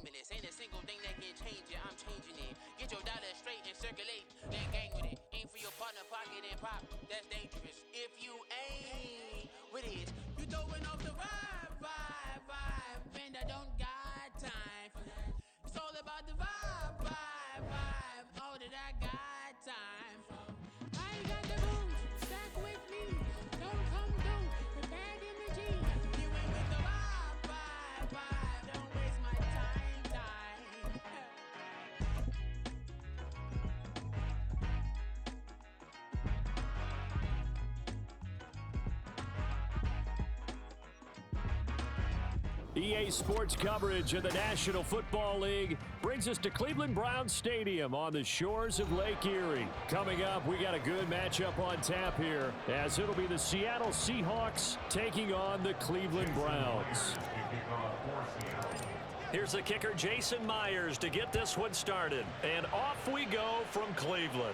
limitless. Ain't a single thing that can change it, I'm changing it. Get your dollar straight and circulate, then gang with it. Aim for your partner, pocket and pop, that's dangerous. If you ain't with it, you throwing off the vibe, and I don't got time for that. It's all about the vibe, all that I got time for. I got the rules, stack with me, don't come through with bad energy. You ain't with the vibe, don't waste my time. EA Sports coverage of the National Football League brings us to Cleveland Browns Stadium on the shores of Lake Erie. Coming up, we got a good matchup on tap here, as it'll be the Seattle Seahawks taking on the Cleveland Browns. Here's the kicker, Jason Myers, to get this one started. And off we go from Cleveland.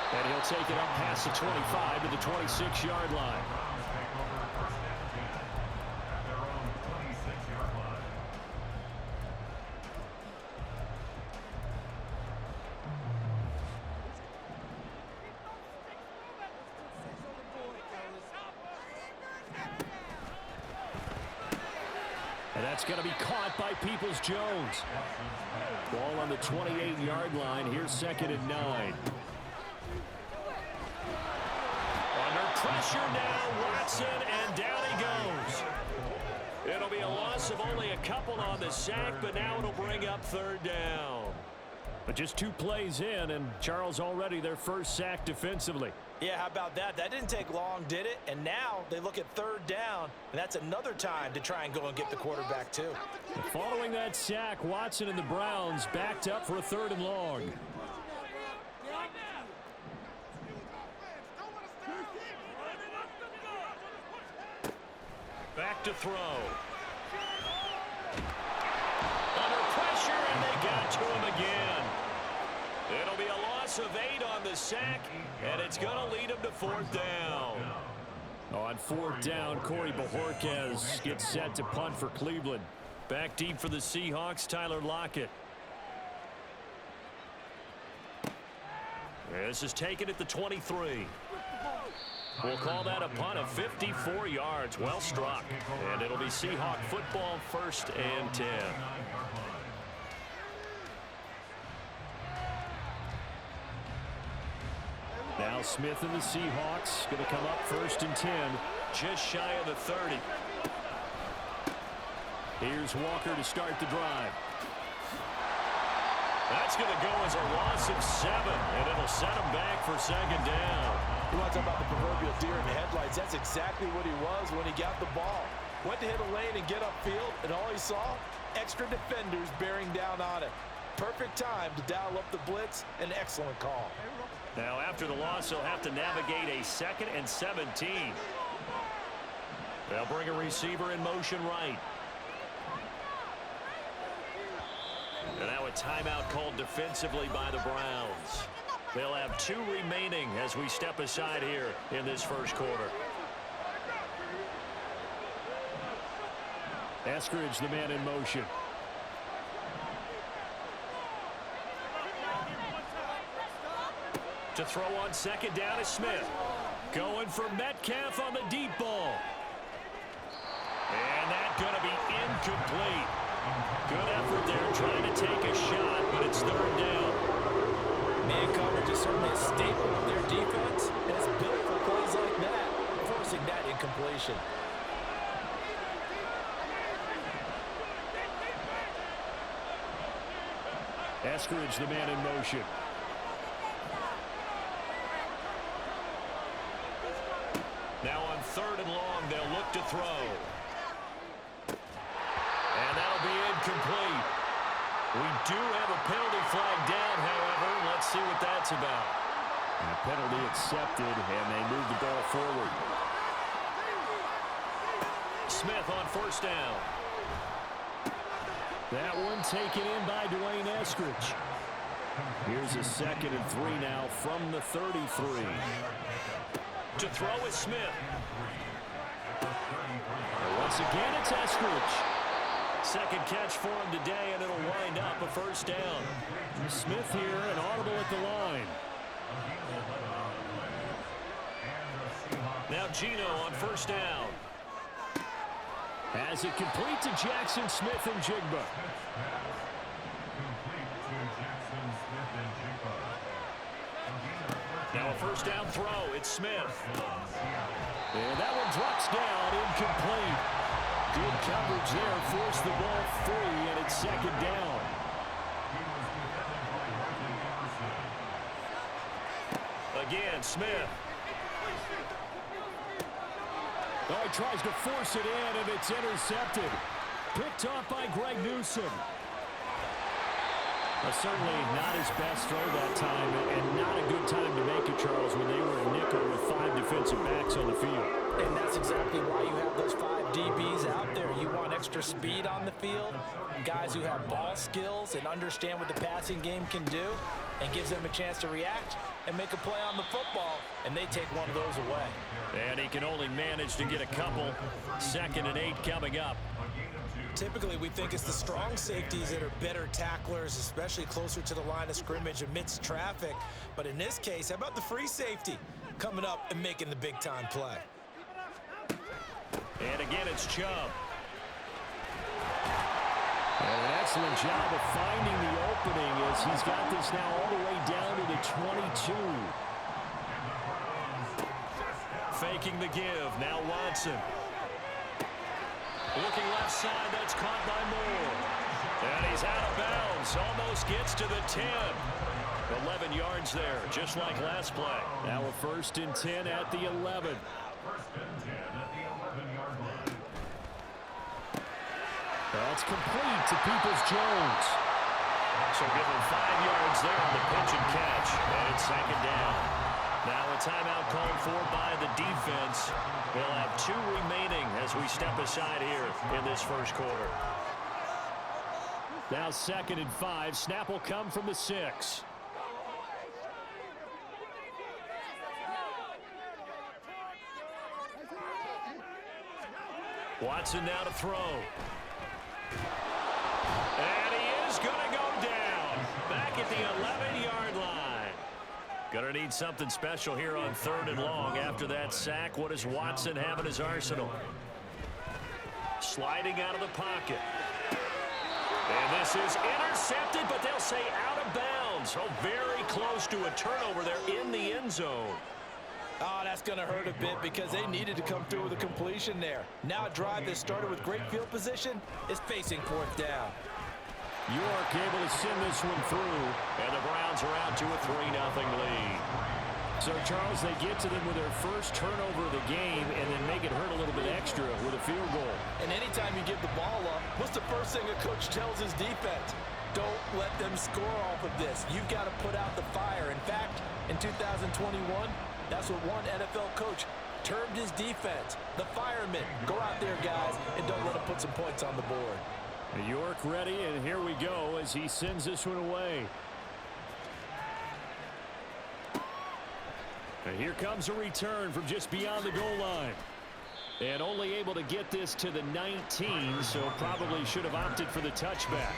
And he'll take it up past the 25 to the 26-yard line. And that's going to be caught by Peoples-Jones. Ball on the 28-yard line. Here's 2nd and 9. Pressure now, Watson, and down he goes. It'll be a loss of only a couple on the sack, but now it'll bring up 3rd down. But just 2 plays in, and Charles already their first sack defensively. Yeah, how about that? That didn't take long, did it? And now they look at 3rd down, and that's another time to try and go and get the quarterback too. Following that sack, Watson and the Browns backed up for a 3rd and long. Back to throw. Under pressure, and they got to him again. It'll be a loss of 8 on the sack, and it's going to lead him to 4th down. On 4th down, Corey Bojorquez gets set to punt for Cleveland. Back deep for the Seahawks, Tyler Lockett. This is taken at the 23. We'll call that a punt of 54 yards. Well struck. And it'll be Seahawk football, 1st and 10. Now Smith and the Seahawks going to come up 1st and 10. Just shy of the 30. Here's Walker to start the drive. That's going to go as a loss of 7, and it'll set him back for 2nd down. You want to talk about the proverbial deer in the headlights. That's exactly what he was when he got the ball. Went to hit a lane and get upfield, and all he saw, extra defenders bearing down on it. Perfect time to dial up the blitz. An excellent call. Now, after the loss, he'll have to navigate a 2nd and 17. They'll bring a receiver in motion right. And now a timeout called defensively by the Browns. They'll have 2 remaining as we step aside here in this first quarter. Eskridge, the man in motion. To throw on 2nd down is Smith. Going for Metcalf on the deep ball. And that's going to be incomplete. Good effort there trying to take a shot, but it's 3rd down. Man coverage is certainly a staple of their defense, and it's built for plays like that, forcing that incompletion. Eskridge, the man in motion. Now on 3rd and long, they'll look to throw. And that'll be incomplete. We do have a penalty flag down, however. Let's see what that's about. And a penalty accepted, and they move the ball forward. Smith on 1st down. That one taken in by Dwayne Eskridge. Here's a 2nd and 3 now from the 33. To throw is Smith. And once Once again, it's Eskridge. Second catch for him today, and it'll wind up a first down. Smith here, and audible at the line. Now Geno on first down. As it complete to Jackson Smith and Jigba. Now a first down throw. It's Smith. And that one drops down, incomplete. Good coverage there. Forced the ball free, and it's second down. Again, Smith. Oh, he tries to force it in, and it's intercepted. Picked off by Greg Newsome. Certainly not his best throw that time, and not a good time to make it, Charles, when they were a nickel with 5 defensive backs on the field. And that's exactly why you have those 5 DBs out there. You want extra speed on the field, guys who have ball skills and understand what the passing game can do, and gives them a chance to react and make a play on the football, and they take one of those away. And he can only manage to get a couple. 2nd and 8 coming up. Typically, we think it's the strong safeties that are better tacklers, especially closer to the line of scrimmage amidst traffic. But in this case, how about the free safety coming up and making the big-time play? And again, it's Chubb. And an excellent job of finding the opening as he's got this now all the way down to the 22. Faking the give. Now Watson. Looking left side, that's caught by Moore. And he's out of bounds, almost gets to the 10. 11 yards there, just like last play. Now a 1st and 10 at the 11. That's complete to Peoples-Jones. So give him 5 yards there on the pitch and catch. And it's second down. Now a timeout called for by the defense. We'll have 2 remaining as we step aside here in this first quarter. Now 2nd and 5. Snap will come from the 6. Watson now to throw. And he is going to go down. Back at the 11-yard line. Going to need something special here on 3rd and long after that sack. What does Watson have in his arsenal? Sliding out of the pocket. And this is intercepted, but they'll say out of bounds. Oh, very close to a turnover there in the end zone. Oh, that's going to hurt a bit because they needed to come through with a completion there. Now a drive that started with great field position is facing 4th down. York able to send this one through, and the Browns are out to a 3-0 lead. So, Charles, they get to them with their first turnover of the game and then make it hurt a little bit extra with a field goal. And anytime you give the ball up, what's the first thing a coach tells his defense? Don't let them score off of this. You've got to put out the fire. In fact, in 2021, that's what one NFL coach termed his defense. The firemen. Go out there, guys, and don't let them put some points on the board. York ready, and here we go as he sends this one away. And here comes a return from just beyond the goal line. And only able to get this to the 19, so probably should have opted for the touchback.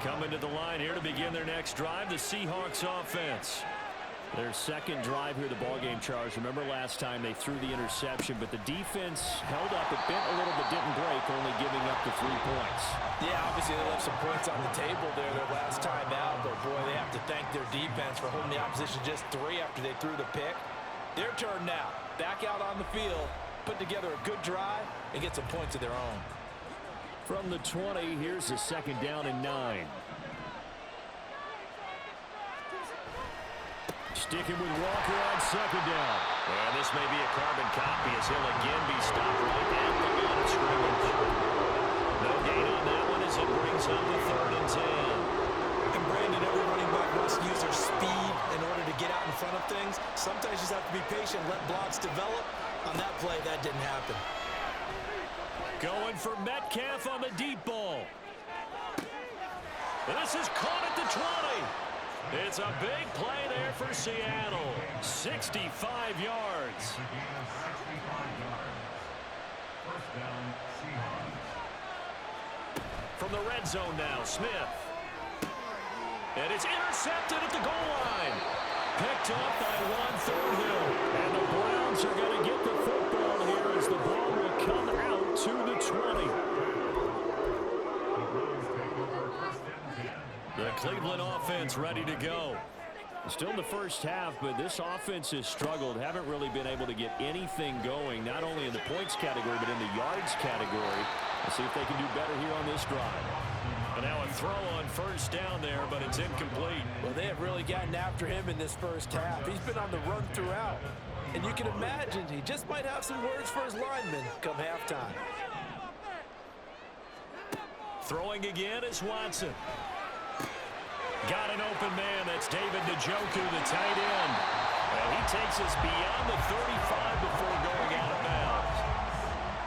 Coming to the line here to begin their next drive, the Seahawks offense. Their second drive here, the ballgame, Charles. Remember last time they threw the interception, but the defense held up. It bent a little but didn't break, only giving up the 3 points. Yeah, obviously they left some points on the table there their last time out, but boy, they have to thank their defense for holding the opposition just 3 after they threw the pick. Their turn now. Back out on the field, put together a good drive, and get some points of their own. From the 20, here's a 2nd down and 9. Sticking with Walker on 2nd down. And this may be a carbon copy as he'll again be stopped right at the line of scrimmage. No gain on that one as it brings up the 3rd and 10. And Brandon, every running back must use their speed in order to get out in front of things. Sometimes you just have to be patient, let blocks develop. On that play, that didn't happen. Going for Metcalf on the deep ball. And this is caught at the 20. It's a big play there for Seattle. 65 yards. From the red zone now, Smith. And it's intercepted at the goal line. Picked up by Juan Thornhill. And the Browns are going to get the football here as the ball will come out to the 20. The Cleveland offense ready to go. Still in the first half, but this offense has struggled. Haven't really been able to get anything going, not only in the points category, but in the yards category. Let's see if they can do better here on this drive. And now a throw on first down there, but it's incomplete. Well, they have really gotten after him in this first half. He's been on the run throughout. And you can imagine he just might have some words for his linemen come halftime. Throwing again is Watson. Got an open man. That's David Njoku, the tight end. And he takes us beyond the 35 before going out of bounds.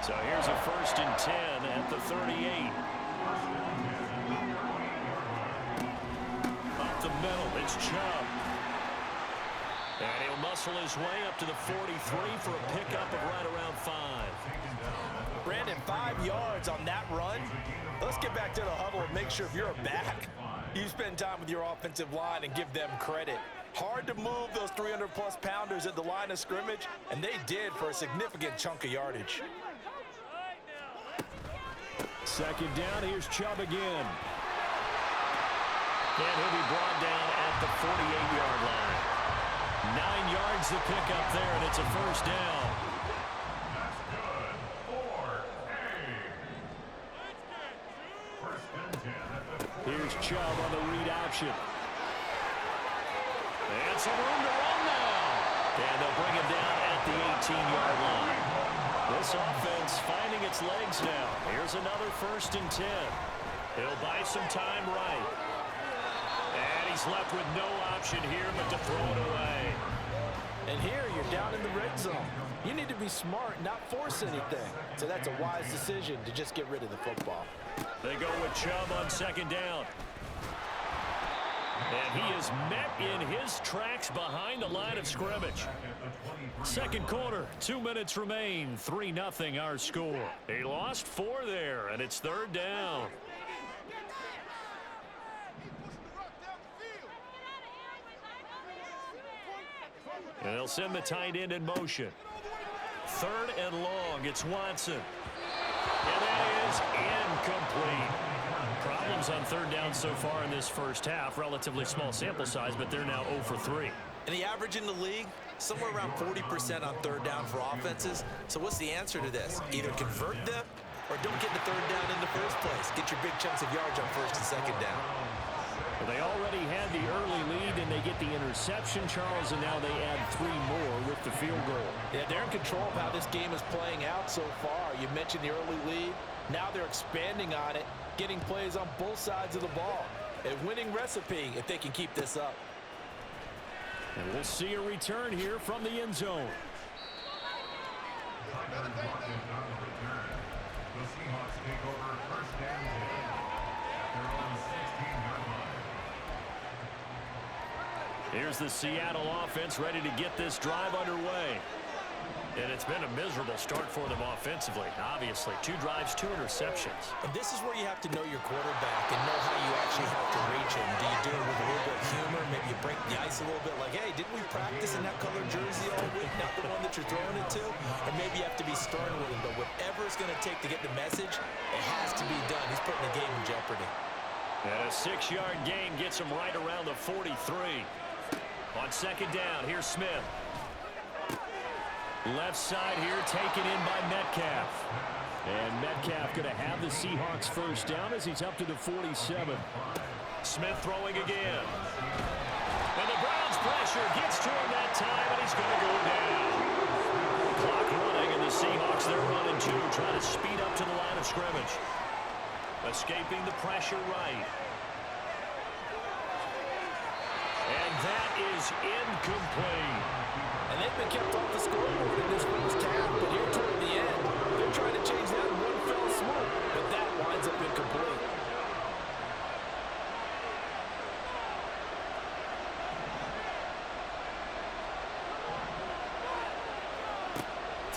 So here's a 1st and 10 at the 38. Up the middle, it's Chubb. And he'll muscle his way up to the 43 for a pickup of right around 5. Brandon, 5 yards on that run. Let's get back to the huddle and make sure if you're a back, you spend time with your offensive line and give them credit. Hard to move those 300-plus pounders at the line of scrimmage, and they did for a significant chunk of yardage. Second down, here's Chubb again. And he'll be brought down at the 48-yard line. 9 yards to pick up there, and it's a first down. Here's Chubb on the read option. And some room to run now. And they'll bring him down at the 18-yard line. This offense finding its legs now. Here's another 1st and 10. He'll buy some time right. And he's left with no option here but to throw it away. And here you're down in the red zone. You need to be smart, not force anything. So that's a wise decision to just get rid of the football. They go with Chubb on 2nd down. And he is met in his tracks behind the line of scrimmage. Second quarter, 2 minutes remain. 3-0 our score. He lost 4 there, and it's 3rd down. And they'll send the tight end in motion. 3rd and long. It's Watson. And that is incomplete. Problems on 3rd down so far in this first half. Relatively small sample size, but they're now 0 for 3. And the average in the league, somewhere around 40% on 3rd down for offenses. So what's the answer to this? Either convert them or don't get the 3rd down in the first place. Get your big chunks of yards on 1st and 2nd down. Well, they already had the early lead, and they get the interception, Charles, and now they add 3 more with the field goal. Yeah, they're in control of how this game is playing out so far. You mentioned the early lead. Now they're expanding on it, getting plays on both sides of the ball. A winning recipe if they can keep this up. And we'll see a return here from the end zone. Here's the Seattle offense ready to get this drive underway. And it's been a miserable start for them offensively, obviously. 2 drives, 2 interceptions. And this is where you have to know your quarterback and know how you actually have to reach him. Do you do it with a little bit of humor? Maybe you break the ice a little bit like, hey, didn't we practice in that colored jersey all week? Not the one that you're throwing it to? Or maybe you have to be stern with him. But whatever it's going to take to get the message, it has to be done. He's putting the game in jeopardy. And a 6-yard gain gets him right around the 43. On 2nd down, here's Smith. Left side here taken in by Metcalf. And Metcalf going to have the Seahawks 1st down as he's up to the 47. Smith throwing again. And the Browns pressure gets to him that time, and he's going to go down. Clock running, and the Seahawks, they're running 2, trying to speed up to the line of scrimmage. Escaping the pressure right. And that is incomplete. And they've been kept off the scoreboard in this first half, but here toward the end, they're trying to change that in one fell swoop, but that winds up incomplete.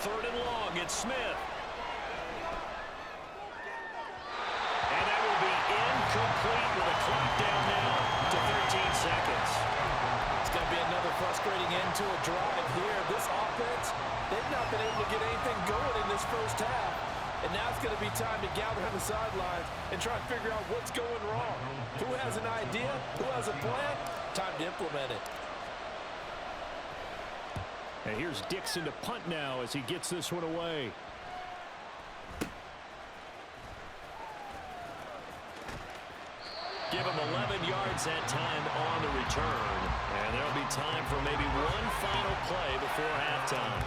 third and long. It's Smith. And that will be incomplete with a clock down now to 13 seconds. It's going to be another frustrating end to a drive here. This offense, they've not been able to get anything going in this first half. And now it's going to be time to gather on the sidelines and try and figure out what's going wrong. Who has an idea? Who has a plan? Time to implement it. And here's Dixon to punt now as he gets this one away. Give him 11 yards that time on the return. And there'll be time for maybe one final play before halftime.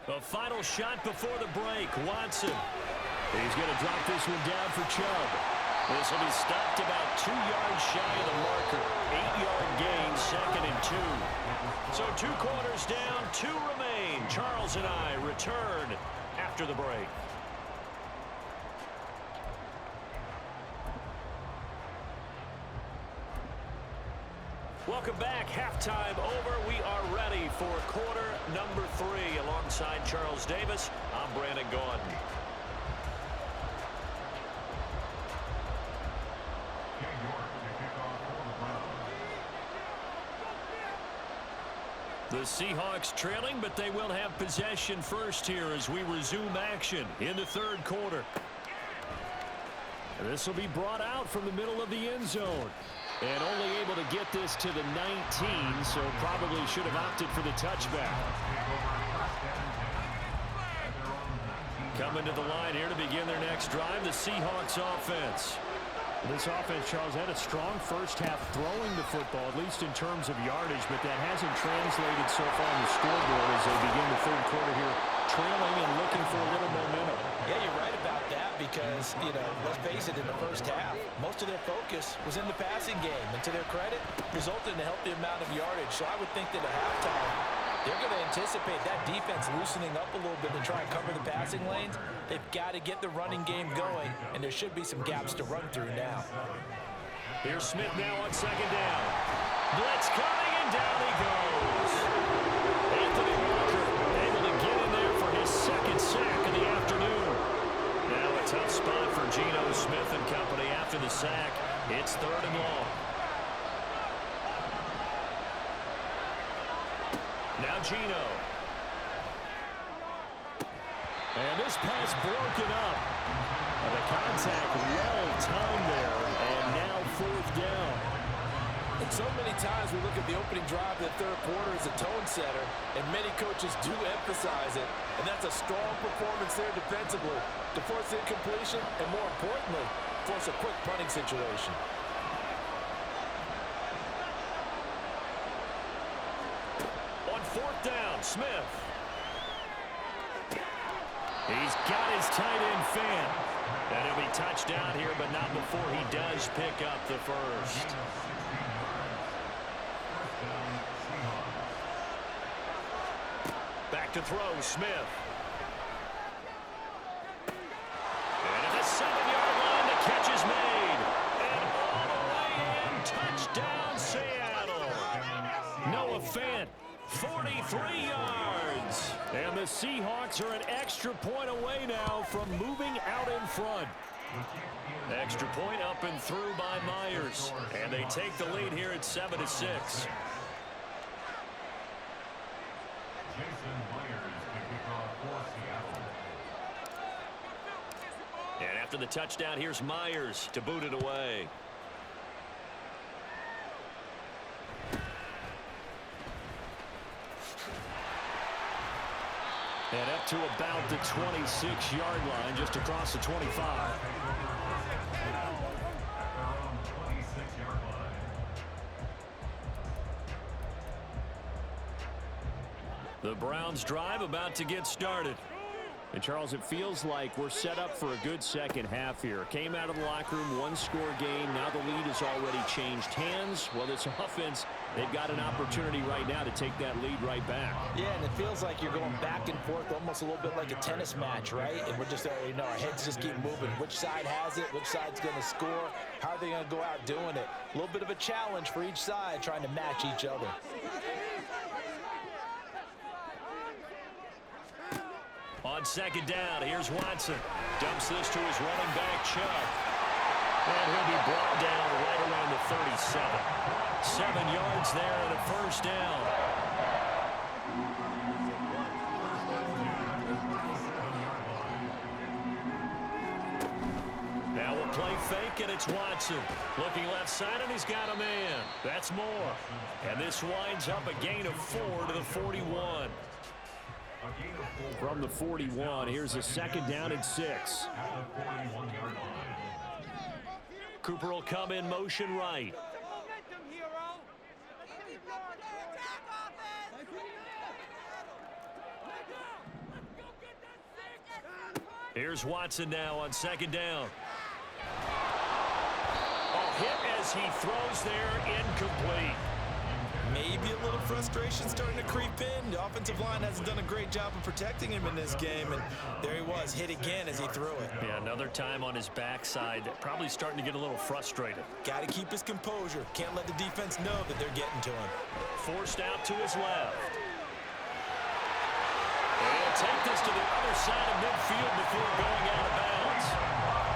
A final shot before the break. Watson. He's going to drop this one down for Chubb. This will be stopped about 2 yards shy of the marker. 8-yard gain, 2nd and 2. So 2 quarters down, 2 remain. Charles and I return after the break. Welcome back. Halftime over. We are ready for quarter number 3. Alongside Charles Davis, I'm Brandon Gaudin. The Seahawks trailing, but they will have possession first here as we resume action in the third quarter. This will be brought out from the middle of the end zone. And only able to get this to the 19, so probably should have opted for the touchback. Coming to the line here to begin their next drive, the Seahawks offense. This offense, Charles, had a strong first half throwing the football, at least in terms of yardage, but that hasn't translated so far on the scoreboard as they begin the third quarter here, trailing and looking for a little momentum. Yeah, you're right about that because, let's face it, in the first half, most of their focus was in the passing game. And to their credit, resulted in a healthy amount of yardage. So I would think that at halftime, they're going to anticipate that defense loosening up a little bit to try and cover the passing lanes. They've got to get the running game going, and there should be some gaps to run through now. Here's Smith now on second down. Blitz coming, and down he goes. Anthony Walker able to get in there for his second sack of the afternoon. Now a tough spot for Geno Smith and company after the sack. It's third and long. Now Geno. And this pass broken up. And the contact well timed there. And now fourth down. And so many times we look at the opening drive of the third quarter as a tone setter, and many coaches do emphasize it. And that's a strong performance there defensively to force incompletion and, more importantly, force a quick punting situation. On fourth down, Smith. He's got his tight end fan. And he'll be touchdown here, but not before he does pick up the first. Back to throw, Smith. And at the 7-yard line, the catch is made. And all the way in, touchdown, Seattle. Noah Fant, 43 yards. And the Seahawks are an extra point away now from moving out in front. Extra point up and through by Myers. And they take the lead here at 7-6. And after the touchdown, here's Myers to boot it away. And up to about the 26-yard line, just across the 25. The Browns drive about to get started. And, Charles, it feels like we're set up for a good second half here. Came out of the locker room, 1-score game. Now the lead has already changed hands. Well, this offense They've got an opportunity right now to take that lead right back. Yeah, and it feels like you're going back and forth almost a little bit like a tennis match, right? And we're just, our heads just keep moving. Which side has it? Which side's going to score? How are they going to go out doing it? A little bit of a challenge for each side trying to match each other. On second down, here's Watson. Dumps this to his running back, Chubb. And he'll be brought down right around the 37. 7 yards there and a first down. Now we'll play fake, and it's Watson. Looking left side, and he's got a man. That's Moore. And this winds up a gain of 4 to the 41. From the 41, here's a second down and 6. Cooper will come in motion right. Here's Watson now on second down. A hit as he throws there, incomplete. Maybe a little frustration starting to creep in. The offensive line hasn't done a great job of protecting him in this game, and there he was, hit again as he threw it. Yeah, another time on his backside, probably starting to get a little frustrated. Got to keep his composure. Can't let the defense know that they're getting to him. Forced out to his left. And take this to the other side of midfield before going out of bounds.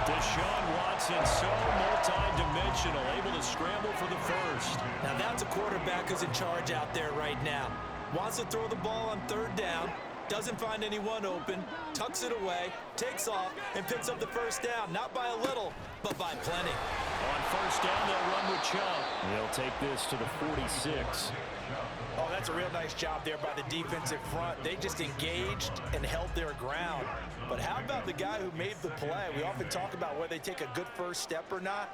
Deshaun Watson, so multi-dimensional, able to scramble for the first. Now that's a quarterback who's in charge out there right now. Wants to throw the ball on third down, doesn't find anyone open, tucks it away, takes off, and picks up the first down. Not by a little, but by plenty. On first down, they'll run with Chubb. They'll take this to the 46. Oh, that's a real nice job there by the defensive front. They just engaged and held their ground. But how about the guy who made the play? We often talk about whether they take a good first step or not.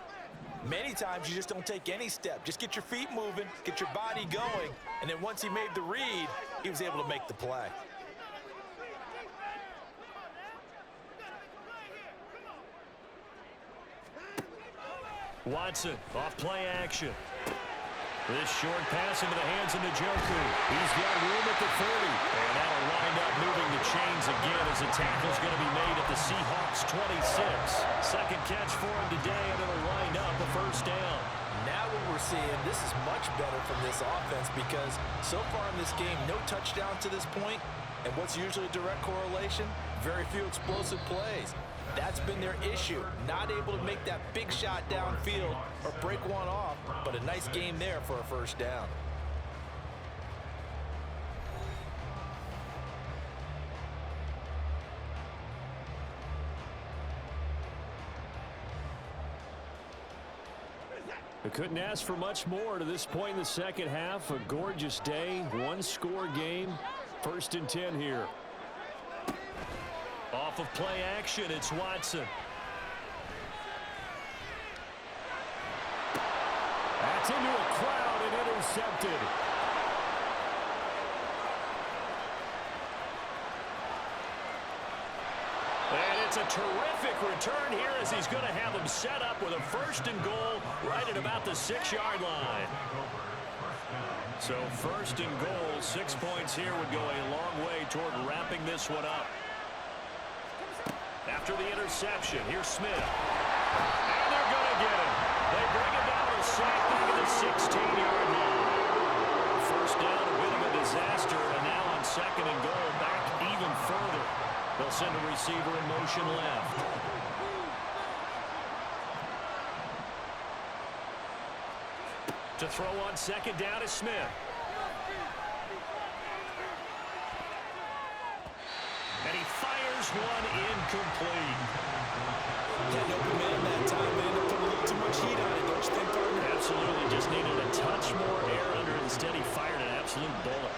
Many times you just don't take any step. Just get your feet moving, get your body going, and then once he made the read, he was able to make the play. Watson, off play action. This short pass into the hands of Njoku. He's got room at the 30. And that'll wind up moving the chains again as the tackle's going to be made at the Seahawks 26. Second catch for him today, and it'll wind up a first down. Now what we're seeing, this is much better from this offense because so far in this game, no touchdown to this point. And what's usually a direct correlation? Very few explosive plays. That's been their issue. Not able to make that big shot downfield or break one off, but a nice game there for a first down. I couldn't ask for much more to this point in the second half. A gorgeous day, one-score game. First and 10 here. Off of play action, it's Watson. That's into a crowd and intercepted. And it's a terrific return here as he's going to have him set up with a first and goal right at about the 6-yard line. So first and goal, 6 points here would go a long way toward wrapping this one up. After the interception, here's Smith. And they're going to get him. They bring him down to sack back at the 16-yard line. First down, a bit of a disaster, and now on second and goal, back even further. They'll send a receiver in motion left. To throw on second down is Smith. And he fires one incomplete. Can't open man that time. They ended up putting a little too much heat on it, don't you think, partner? Absolutely. Just needed a touch more air under it. Instead, he fired an absolute bullet.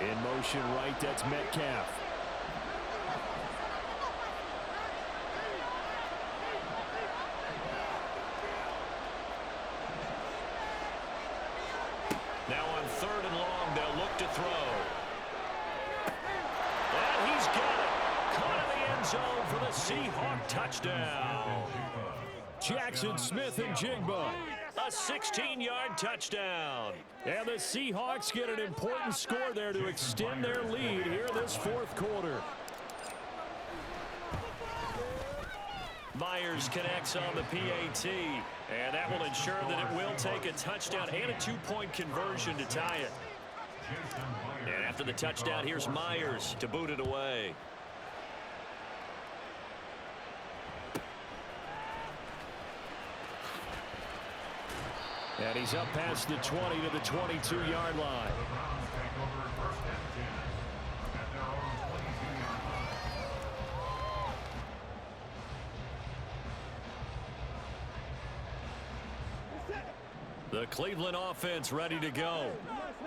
In motion right, that's Metcalf. Now on third and long, they'll look to throw. And he's got it. Caught in the end zone for the Seahawk touchdown. Jackson Smith and Jigba A 16-yard touchdown. And the Seahawks get an important score there to extend their lead here in this fourth quarter. Myers connects on the PAT, and that will ensure that it will take a touchdown and a 2-point conversion to tie it. And after the touchdown, here's Myers to boot it away. And he's up past the 20 to the 22-yard line. The Cleveland offense ready to go.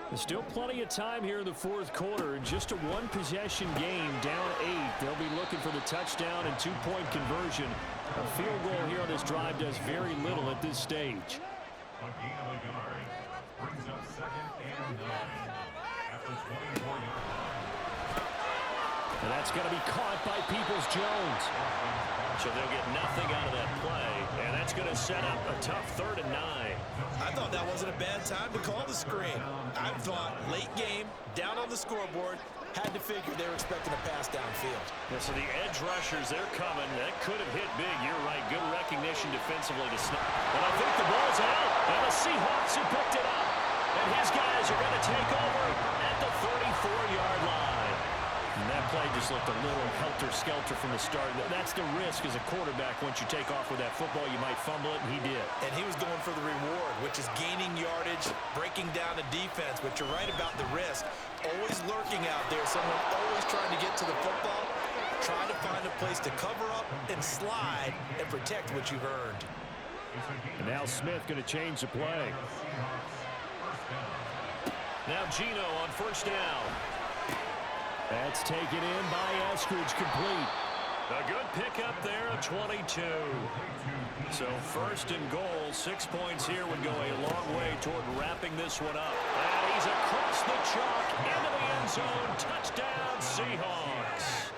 There's still plenty of time here in the fourth quarter. Just a one-possession game, down 8. They'll be looking for the touchdown and 2-point conversion. A field goal here on this drive does very little at this stage. And that's going to be caught by Peoples-Jones. So they'll get nothing out of that play, and that's going to set up a tough 3rd and 9. I thought that wasn't a bad time to call the screen. I thought late game, down on the scoreboard, had to figure they were expecting a pass downfield. Yeah, so the edge rushers, they're coming. That could have hit big. You're right. Good recognition defensively to snap. But I think the ball's out, and the Seahawks have picked it up. And his guys are going to take over at the 34-yard line. And that play just looked a little helter-skelter from the start. That's the risk as a quarterback. Once you take off with that football, you might fumble it, and he did. And he was going for the reward, which is gaining yardage, breaking down the defense. But you're right about the risk. Always lurking out there. Someone always trying to get to the football, trying to find a place to cover up and slide and protect what you've earned. And now Smith going to change the play. Now Geno on first down. That's taken in by Eskridge, complete. A good pickup there at 22. So 1st and goal, 6 points here would go a long way toward wrapping this one up. And he's across the chalk into the end zone. Touchdown, Seahawks.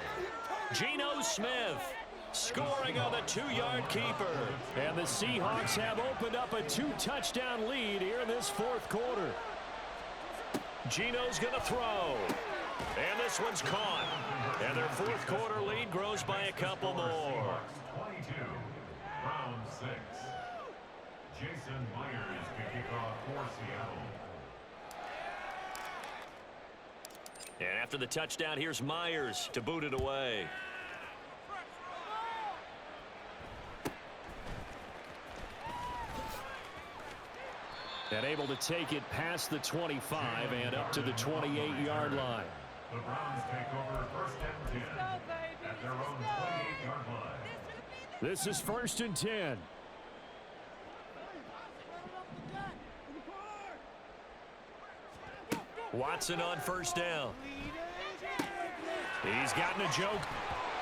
Geno Smith scoring on the 2-yard keeper. And the Seahawks have opened up a 2-touchdown lead here in this fourth quarter. Geno's going to throw. And this one's caught. And their fourth quarter lead grows by a couple more. 22, round 6. Jason Myers kicking off for Seattle. And after the touchdown, here's Myers to boot it away. And able to take it past the 25 and up to the 28-yard line. The Browns take over 1st and 10 at their own 28-yard line. This is 1st and 10. Watson on first down. He's gotten a joke.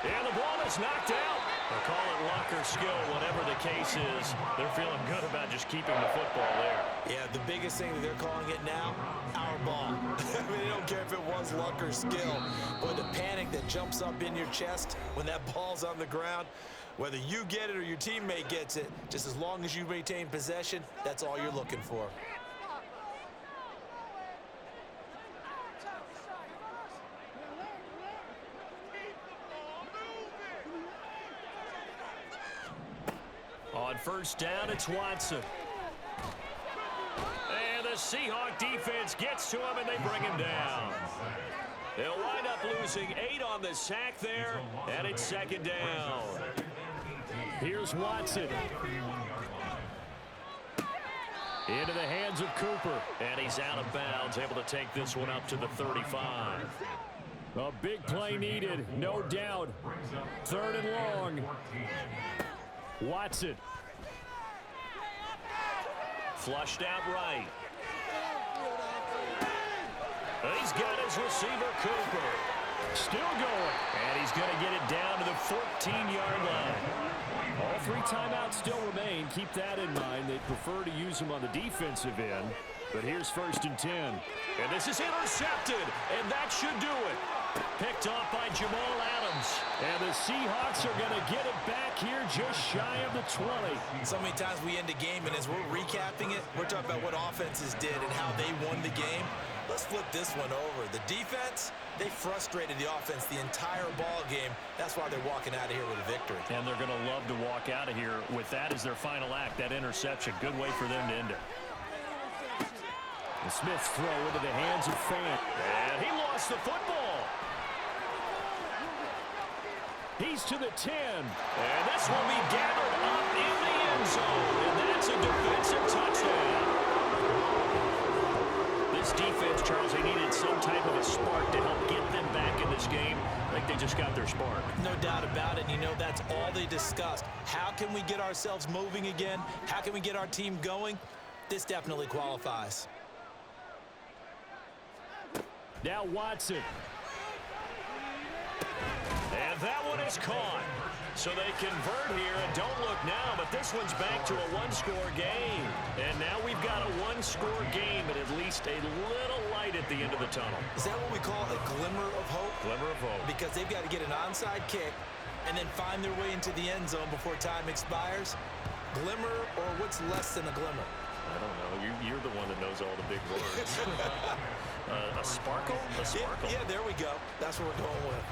And the ball is knocked out. They'll call it luck or skill, whatever the case is. They're feeling good about just keeping the football there. Yeah, the biggest thing that they're calling it now, our ball. I mean, they don't care if it was luck or skill, but the panic that jumps up in your chest when that ball's on the ground, whether you get it or your teammate gets it, just as long as you maintain possession, that's all you're looking for. On first down, it's Watson. And the Seahawk defense gets to him, and they bring him down. They'll wind up losing 8 on the sack there, and it's 2nd down. Here's Watson. Into the hands of Cooper. And he's out of bounds, able to take this one up to the 35. A big play needed, no doubt. 3rd and long. Watson. Flushed out right. He's got his receiver, Cooper. Still going. And he's going to get it down to the 14-yard line. All 3 timeouts still remain. Keep that in mind. They prefer to use them on the defensive end. But here's 1st and 10. And this is intercepted, and that should do it. Picked off by Jamal Adams. yards. And the Seahawks are going to get it back here just shy of the 20. So many times we end a game, and as we're recapping it, we're talking about what offenses did and how they won the game. Let's flip this one over. The defense, they frustrated the offense the entire ball game. That's why they're walking out of here with a victory. And they're going to love to walk out of here with that as their final act, that interception. Good way for them to end it. The Smith's throw into the hands of Fant. And he lost the football. He's to the 10. And this will be gathered up in the end zone. And that's a defensive touchdown. This defense, Charles, they needed some type of a spark to help get them back in this game. Like they just got their spark. No doubt about it. You know, that's all they discussed. How can we get ourselves moving again? How can we get our team going? This definitely qualifies. Now Watson. And that one is caught. So they convert here, and don't look now, but this one's back to a one-score game. And now we've got a one-score game and at least a little light at the end of the tunnel. Is that what we call a glimmer of hope? Glimmer of hope. Because they've got to get an onside kick and then find their way into the end zone before time expires. Glimmer, or what's less than a glimmer? I don't know. You're the one that knows all the big words. A sparkle? A sparkle. Yeah, there we go. That's what we're going with.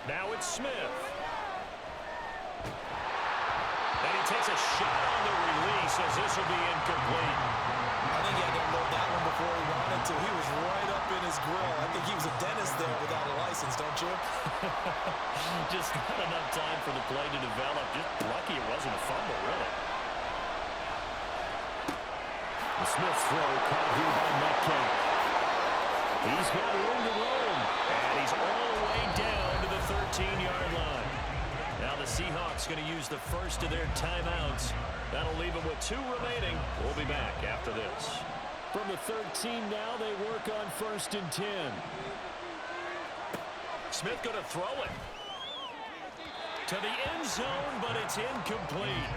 Now it's Smith. And he takes a shot on the release as this will be incomplete. I think he had to unload that one before he wanted to. He was right up in his grill. I think he was a dentist there without a license, don't you? Just not enough time for the play to develop. Just lucky it wasn't a fumble, really. The Smith throw caught here by Metcalf. He's got room to roam. And he's all the way down to the 13-yard line. Now the Seahawks going to use the first of their timeouts. That'll leave them with 2 remaining. We'll be back after this. From the 13 now, they work on 1st and 10. Smith going to throw it to the end zone, but it's incomplete.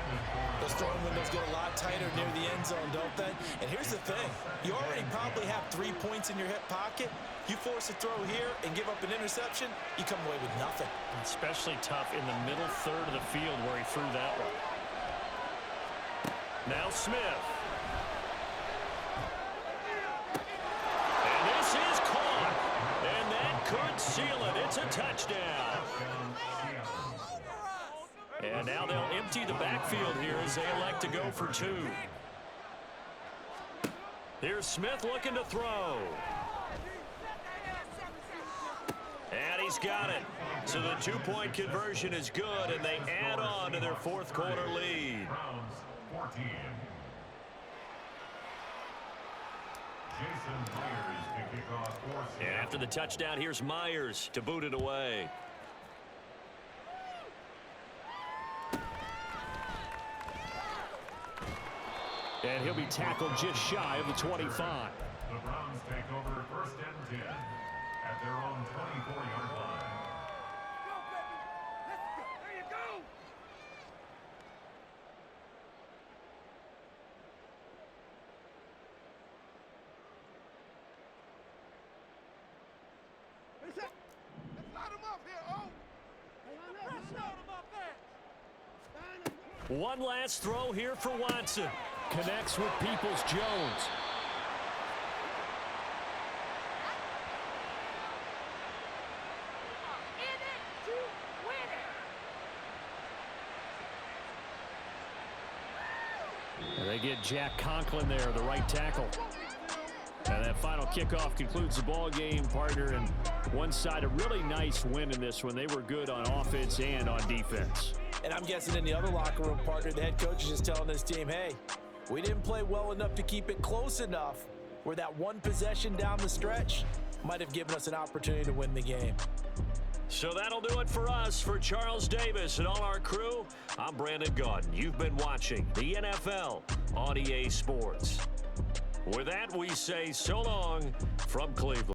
Those throwing windows get a lot tighter near the end zone, don't they? And here's the thing. You already probably have 3 points in your hip pocket. You force a throw here and give up an interception, you come away with nothing. Especially tough in the middle third of the field where he threw that one. Now Smith. And this is caught. And that could seal it. It's a touchdown. And now they'll empty the backfield here as they elect to go for 2. Here's Smith looking to throw. And he's got it. So the 2-point conversion is good, and they add on to their 4th quarter lead. Browns 14. Jason Myers to kick off for And Seattle. after the touchdown, here's Myers to boot it away. And he'll be tackled just shy of the 25. The Browns take over 1st and 10 at their own 24-yard line. There you go! Let's light him up here, oh! Let's light him up there! One last throw here for Watson. Connects with Peoples-Jones. And they get Jack Conklin there, the right tackle. And that final kickoff concludes the ball game, partner. And one side, a really nice win in this one. They were good on offense and on defense. And I'm guessing in the other locker room, partner, the head coach is just telling his team, hey, we didn't play well enough to keep it close enough where that one possession down the stretch might have given us an opportunity to win the game. So that'll do it for us. For Charles Davis and all our crew, I'm Brandon Gaudin. You've been watching the NFL on EA Sports. With that, we say so long from Cleveland.